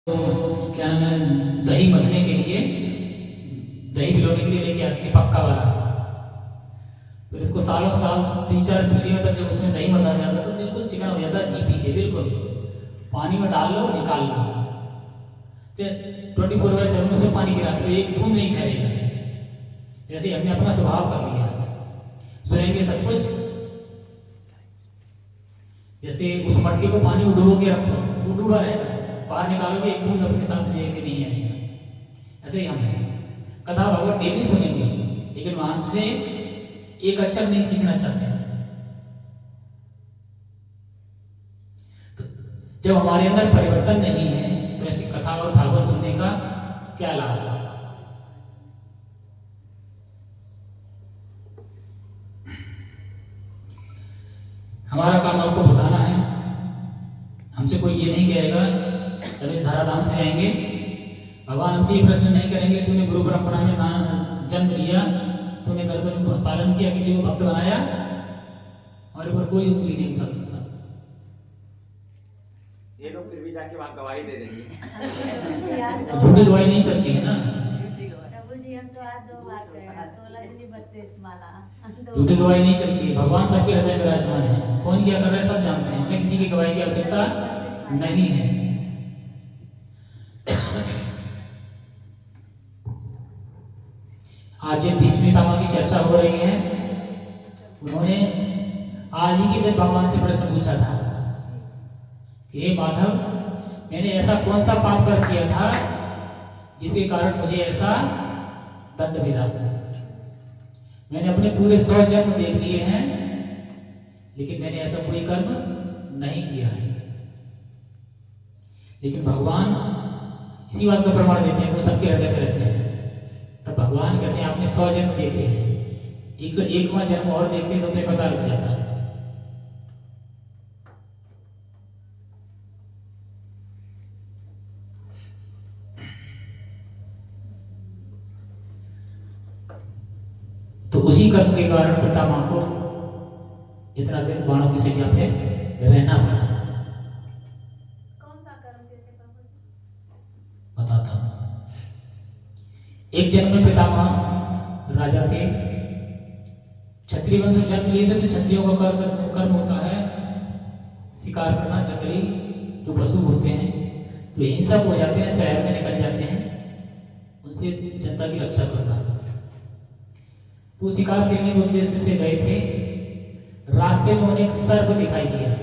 क्या नाम है, दही मथने के लिए, दही भिगोने के लिए लेके आती थी पक्का वाला। फिर इसको सालों साल 3-4 पीढ़ियों तक जब उसमें दही मथा जाता तो बिल्कुल चिकन हो जाता, घी पी के बिल्कुल। पानी में डाल लो, निकाल लो, 24/7 उसमें पानी गिराते हो, एक बूंद नहीं ठहरेगा। ऐसे ही हमने अपना स्वभाव कर लिया, सुनेंगे सब कुछ। जैसे उस मटके को पानी में डुबो के रखो, वो डूबा रहेगा, बाहर निकालोगे एक बूंद अपने साथ लेके नहीं आएगा। ऐसे ही हम हैं, कथा भगवत डेली सुनेंगे लेकिन वहां से एक अक्षर नहीं सीखना चाहते। तो जब हमारे अंदर परिवर्तन नहीं है तो ऐसी कथा और भागवत सुनने का क्या लाभ? हमारा काम आपको बताना है, हमसे कोई ये नहीं कहेगा जब इस धाराधाम से आएंगे भगवान हमसे ये प्रश्न नहीं करेंगे तूने गुरु परंपरा में ना जन्म लिया, तूने कर्तव्य पालन किया, किसी को भक्त बनाया, हमारे ऊपर कोई उंगली नहीं उठा सकता। ये लोग फिर भी जाके वहाँ गवाही दे देंगे। झूठी गवाही नहीं चलती है ना, झूठी गवाही नहीं चलती है। भगवान सबके हृदय विराजमान है, कौन क्या कर रहा है सब जानते हैं, हमें किसी की गवाही की आवश्यकता नहीं है। आज जिन भीष्म पितामह की चर्चा हो रही है, उन्होंने आज ही के दिन भगवान से प्रश्न पूछा था कि हे माधव, मैंने ऐसा कौन सा पाप कर किया था जिसके कारण मुझे ऐसा दंड मिला। मैंने अपने पूरे 100 जन्म देख लिए हैं लेकिन मैंने ऐसा कोई कर्म नहीं किया है। लेकिन भगवान इसी बात का प्रमाण देते हैं, वो सबके हृदय में रहते हैं। तब भगवान कहते हैं आपने 100 जन्म देखे हैं, 101वां जन्म और देखते तो तुम्हें पता लग जाता है। तो उसी कर्म के कारण पितामह को इतना दिन बाणों की सैया पे रहना पड़ा। कौन सा कर्म करके बताता हूं। एक जन्म में पितामह राजा थे, क्षत्रिय वंश में जन्म लिए थे। तो क्षत्रियों का कर्म होता है शिकार करना, जंगली जो पशु होते हैं तो हिंसक हो जाते हैं, शहर में निकल जाते हैं, उनसे जनता की रक्षा करना। तो शिकार करने के उद्देश्य से गए थे, रास्ते में उन्हें एक सर्प दिखाई दिया।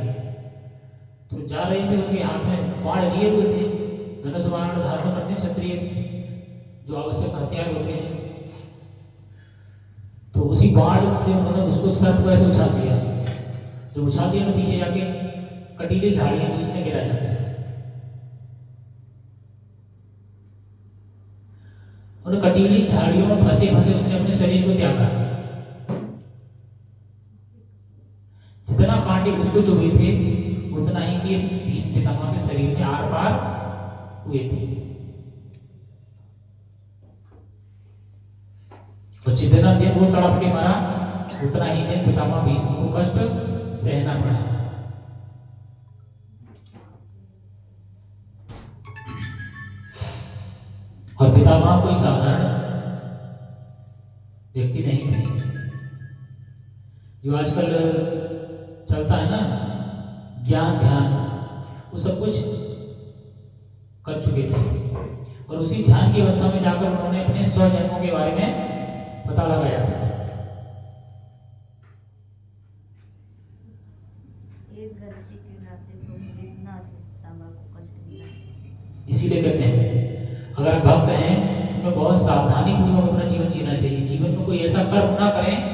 तो जा रहे थे, उनके हाथ में बाण लिए हुए थे, धनुष बाण धारण करते हैं क्षत्रिय, जो आवश्यक हथियार होते हैं। तो उसी बाण से उन्होंने उसको सर्प को ऐसे उछाल दिया। जब उछाल दिया तो पीछे जाके कटीली झाड़ियां तो उसमें गिरा जाता है। और कटीली झाड़ियों में फंसे फंसे उसने अपने शरीर को त्यागा। जितना कांटे उसको चुभे थे उतना ही कि भीष्म पितामह के शरीर में आर पार हुए थे। और जितना दिन वो तड़प के मरा उतना ही दिन पितामह भीष्म को कष्ट सहना पड़ा। और पितामह कोई साधारण व्यक्ति नहीं थे। जो आजकल चलता है ना ज्ञान ध्यान, वो सब कुछ कर चुके थे। और उसी ध्यान की अवस्था में जाकर उन्होंने अपने 100 जन्मों के बारे में पता लगाया था। एक गलती के नाते तो जितना पितामह को कष्ट मिला। इसीलिए कहते हैं अगर भक्त हैं तो बहुत सावधानी पूर्वक अपना जीवन जीना चाहिए। जीवन में कोई ऐसा कर्म ना करें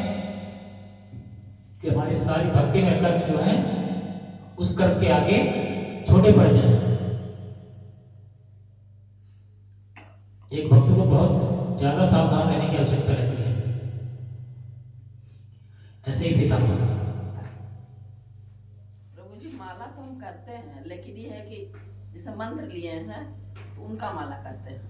कि हमारी सारी भक्ति में कर्म जो है उस कर्म के आगे छोटे पड़ जाए। एक भक्त को बहुत ज्यादा सावधान रहने की आवश्यकता रहती है। ऐसे ही पितामह। प्रभु जी माला तो हम करते हैं, लेकिन ये है कि जैसे मंत्र लिए हैं तो उनका माला करते हैं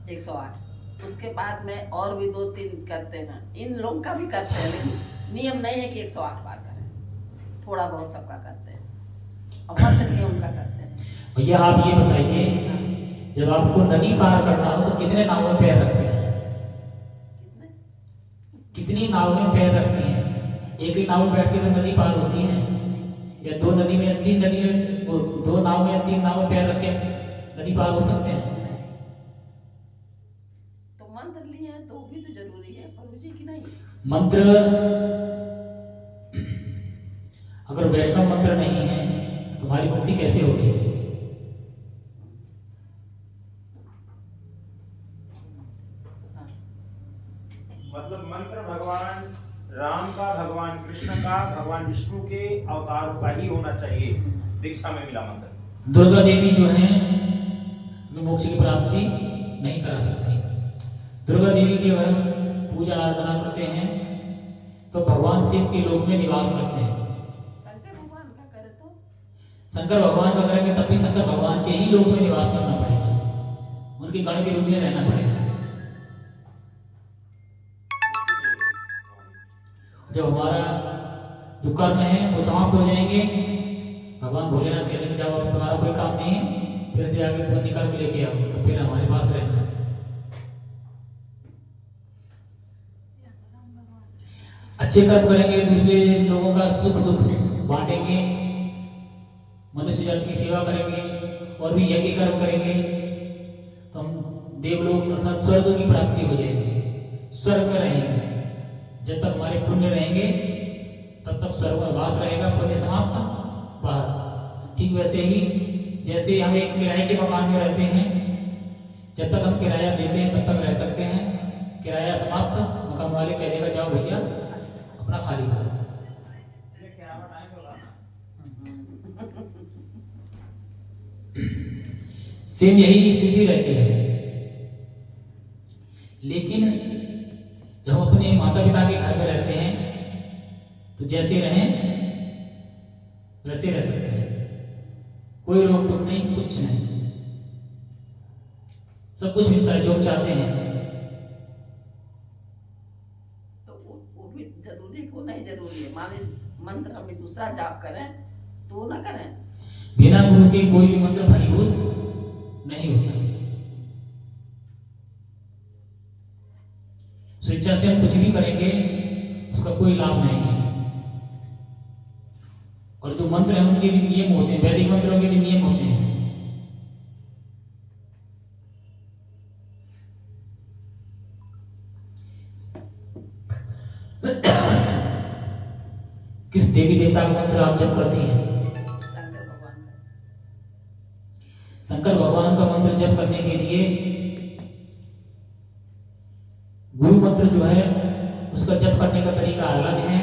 108। उसके बाद में और भी 2-3 करते हैं, इन लोगों का भी करते हैं, लेकिन नियम नहीं है कि 108 बार करें, थोड़ा बहुत सबका करते हैं और मंत्र लिए उनका करते हैं। भैया आप ये बताइए जब आपको नदी पार करना हो तो कितने नाव में पैर रखते हैं? कितने? कितनी नाव में पैर रखते हैं? एक ही नाव में बैठ के तो नदी पार होती है, या दो नदी में, तीन नदी में, वो दो नाव में या तीन नाव में पैर रख के नदी पार हो सकते हैं? तो मंत्र लिए हैं तो वो भी तो जरूरी है प्रभु जी की नहीं? मंत्र, अगर वैष्णव मंत्र नहीं है तुम्हारी मुक्ति कैसे होगी? मतलब मंत्र भगवान राम का, भगवान कृष्ण का, भगवान विष्णु के अवतारों का ही होना चाहिए। दीक्षा में मिला मंत्र। दुर्गा देवी जो है मोक्ष की प्राप्ति नहीं करा सकती। दुर्गा देवी की अगर पूजा आराधना करते हैं तो भगवान शिव के लोक में निवास करते हैं। शंकर भगवान का करे तो? शंकर भगवान का करेंगे तब भी शंकर भगवान के ही लोक में निवास करना पड़ेगा, उनके गण के रूप में रहना पड़ेगा। जब हमारा जो कर्म है वो समाप्त हो जाएंगे, भगवान भोलेनाथ कहते हैं जब अब तुम्हारा कोई काम नहीं है फिर से आगे पुण्य कर्म लेके आओ, तो फिर हमारे पास रहना। अच्छे कर्म करेंगे, दूसरे लोगों का सुख दुख बांटेंगे, मनुष्य जाति की सेवा करेंगे और भी यज्ञ कर्म करेंगे तो हम देवलोक अर्थात स्वर्ग की प्राप्ति हो जाएगी, स्वर्ग में रहेंगे। जब तक हमारे पुण्य रहेंगे तब तक स्वर्ग में वास रहेगा, पुण्य समाप्त बाहर। ठीक वैसे ही जैसे हम एक किराए के मकान में रहते हैं, जब तक हम किराया देते हैं तब तक रह सकते हैं, किराया समाप्त, मकान वाले कह देगा जाओ भैया अपना खाली करो। सेम यही स्थिति रहती है। लेकिन जब हम अपने माता पिता के घर में रहते हैं तो जैसे रहें वैसे रह सकते हैं, कोई रोक टोक नहीं, कुछ नहीं, सब कुछ मिलता है जो हम चाहते हैं। तो वो भी जरूरी है, को नहीं जरूरी है? मान लीजिए मंत्र हम दूसरा जाप करें तो ना करें? बिना गुरु के कोई भी मंत्र फलीभूत नहीं होता। स्वेच्छा से हम कुछ भी करेंगे उसका कोई लाभ नहीं है। और जो मंत्र हैं उनके भी नियम होते हैं, वैदिक मंत्रों के भी नियम होते हैं। किस देवी देवता का मंत्र आप जप करती हैं? शंकर भगवान का। शंकर भगवान का मंत्र जप करने के लिए गुरु मंत्र जो है उसका जप करने का तरीका अलग है,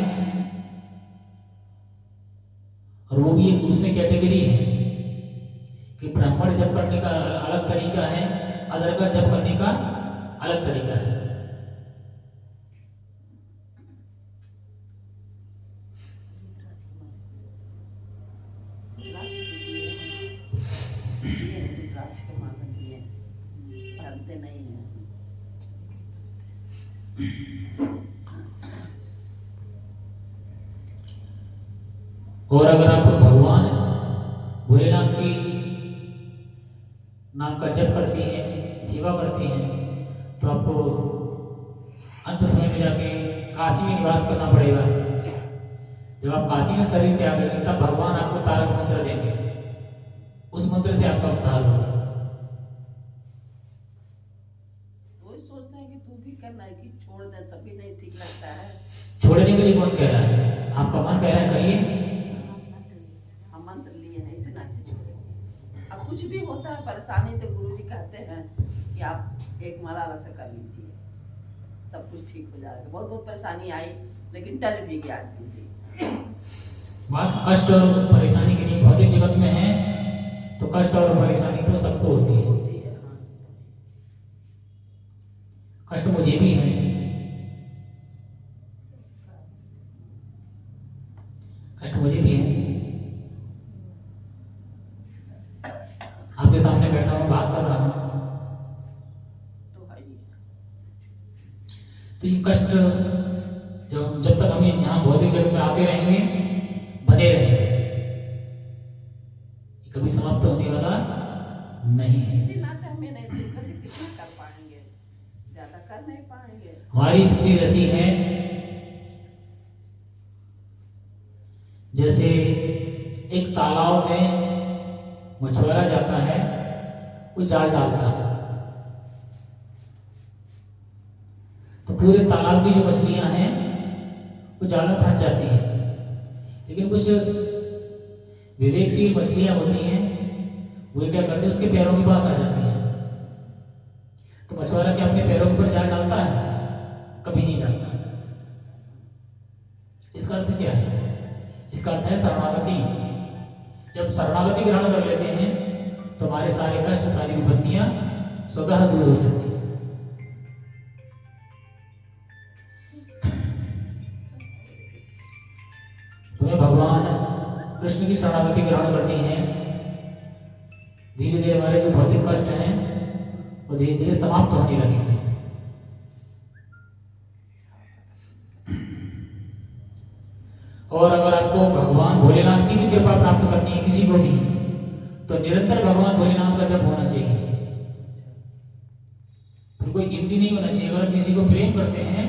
और वो भी एक उसमें कैटेगरी है कि ब्राह्मण जप करने का अलग तरीका है, अदर का जप करने का अलग तरीका है। रुद्राक्ष के माला दिए पहनते नहीं है। और अगर आप भगवान भोलेनाथ की नाम का जप करती हैं, सेवा करती हैं, तो आपको अंत समय में जाके काशी में निवास करना पड़ेगा। जब आप काशी में शरीर त्यागेंगे तब भगवान आपको तारक मंत्र देंगे, उस मंत्र से आपका उद्धार होगा। तो सोचते हैं कि तू भी करना है कि छोड़ दे, तभी नहीं ठीक लगता है। छोड़ने के लिए कौन कह रहा है? आपका मन कह रहा है करिए। हम मंत्र लिए हैं इसे ना छोड़े। अब कुछ भी होता है परेशानी तो गुरुजी कहते हैं कि आप एक माला अलग से कर लीजिए, सब कुछ ठीक हो जाएगा। बहुत बहुत परेशानी आई लेकिन टल भी गया आदमी भी। बात कष्ट और परेशानी की नहीं, भौतिक जगत में है तो कष्ट और परेशानी तो सबको होती है। होती है, हाँ। कष्ट मुझे भी है, कष्ट मुझे भी है। आपके सामने बैठा हूँ, बात कर रहा हूँ, तो है ही। तो ये कष्ट जब तक हम यहाँ भौतिक जगत में आते रहेंगे, बने रहेंगे, ये कभी समाप्त होने वाला नहीं है। इसी नाते हमें कर नहीं पाएंगे। हमारी स्थिति ऐसी है जैसे एक तालाब में मछुआरा जाता है, वो जाल डालता है तो पूरे तालाब की जो मछलियां हैं वो जाल में फंस जाती हैं। लेकिन कुछ विवेकशील मछलियां होती हैं, वो क्या करते हैं, उसके पैरों के पास आ जाती हैं। तो मछुआरा क्या अपने पैरों के ऊपर जाल डालता है? कभी नहीं डालता। इसका अर्थ क्या है? इसका अर्थ है शरणागति। जब शरणागति ग्रहण कर लेते हैं तो हमारे सारे कष्ट, सारी विपत्तियां स्वतः दूर हो जाती हैं। तुम्हें भगवान कृष्ण की शरणागति ग्रहण करनी है। धीरे धीरे हमारे जो भौतिक कष्ट हैं वो धीरे धीरे समाप्त होने लगेंगे। और अगर आपको भगवान भोलेनाथ की भी कृपा प्राप्त करनी है किसी को भी, तो निरंतर भगवान भोलेनाथ का जप होना चाहिए। फिर कोई गिनती नहीं होना चाहिए। अगर किसी को प्रेम करते हैं